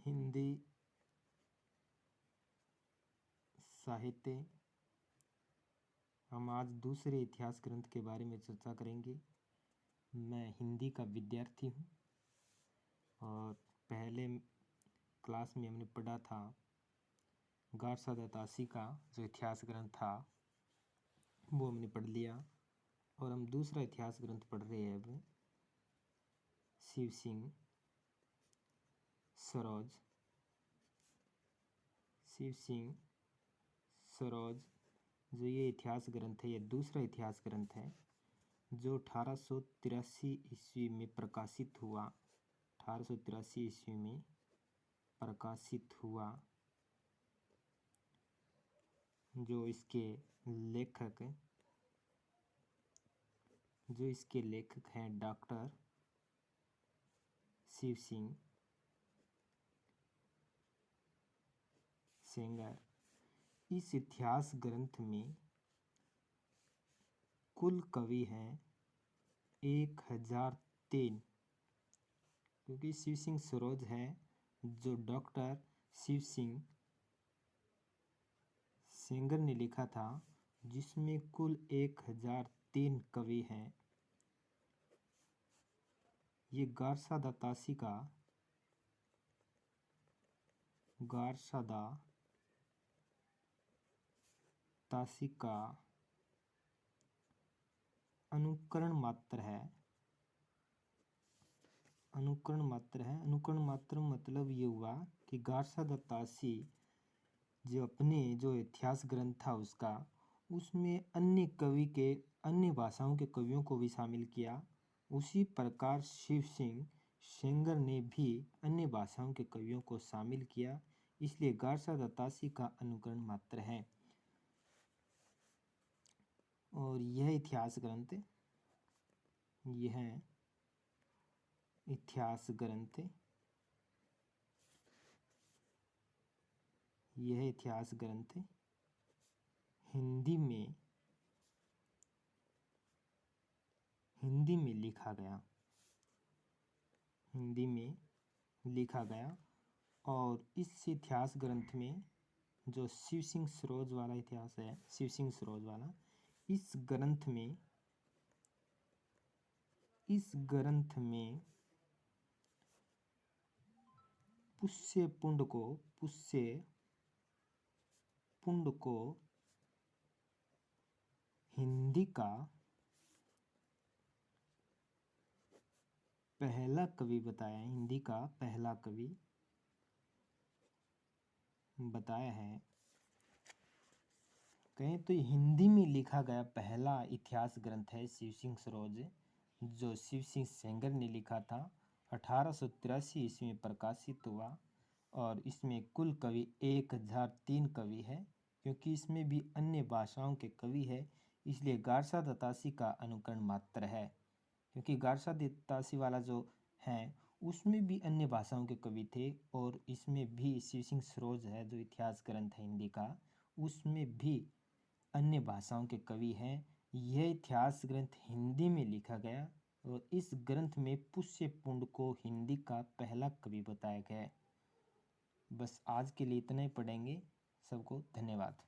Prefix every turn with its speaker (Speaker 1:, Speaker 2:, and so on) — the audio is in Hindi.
Speaker 1: हिंदी साहित्य। हम आज दूसरे इतिहास ग्रंथ के बारे में चर्चा करेंगे। मैं हिंदी का विद्यार्थी हूँ और पहले क्लास में हमने पढ़ा था गारसा दत्तासी का जो इतिहास ग्रंथ था वो हमने पढ़ लिया और हम दूसरा इतिहास ग्रंथ पढ़ रहे हैं अब शिव सिंह सरोज जो ये इतिहास ग्रंथ है, ये दूसरा इतिहास ग्रंथ है जो 1883 ईस्वी में प्रकाशित हुआ। 1883 ईस्वी में प्रकाशित हुआ। जो इसके लेखक हैं डॉक्टर शिव सिंह सेंगर। इस इतिहास ग्रंथ में कुल कवि हैं 1003, क्योंकि शिव सिंह सरोज है जो डॉक्टर शिव सिंह सेंगर ने लिखा था, जिसमें कुल 1003 कवि हैं। ये गारसा दत्तासी का अनुकरण मात्र है। अनुकरण मात्र मतलब ये हुआ कि गारसा दत्तासी जो इतिहास ग्रंथ था उसमें अन्य भाषाओं के कवियों को भी शामिल किया। उसी प्रकार शिव सिंह सेंगर ने भी अन्य भाषाओं के कवियों को शामिल किया, इसलिए गारसा दत्तासी का अनुकरण मात्र है। और यह इतिहास ग्रंथ हिंदी में लिखा गया। और इस इतिहास ग्रंथ में जो शिव सिंह सरोज वाला इतिहास है, इस ग्रंथ में पुष्य पुंड को हिंदी का पहला कवि बताया है। कहें तो हिंदी में लिखा गया पहला इतिहास ग्रंथ है शिव सिंह सरोज, जो शिव सिंह सेंगर ने लिखा था। 1883 ईस्वी में प्रकाशित हुआ और इसमें कुल कवि 1003 कवि है। क्योंकि इसमें भी अन्य भाषाओं के कवि है, इसलिए गारसा दत्तासी का अनुकरण मात्र है। क्योंकि गारसा दत्तासी वाला जो है उसमें भी अन्य भाषाओं के कवि थे और इसमें भी शिव सिंह सरोज है जो इतिहास ग्रंथ है हिंदी का, उसमें भी अन्य भाषाओं के कवि हैं। यह इतिहास ग्रंथ हिंदी में लिखा गया और इस ग्रंथ में पुष्य पुंड को हिंदी का पहला कवि बताया गया। बस आज के लिए इतना ही पढ़ेंगे। सबको धन्यवाद।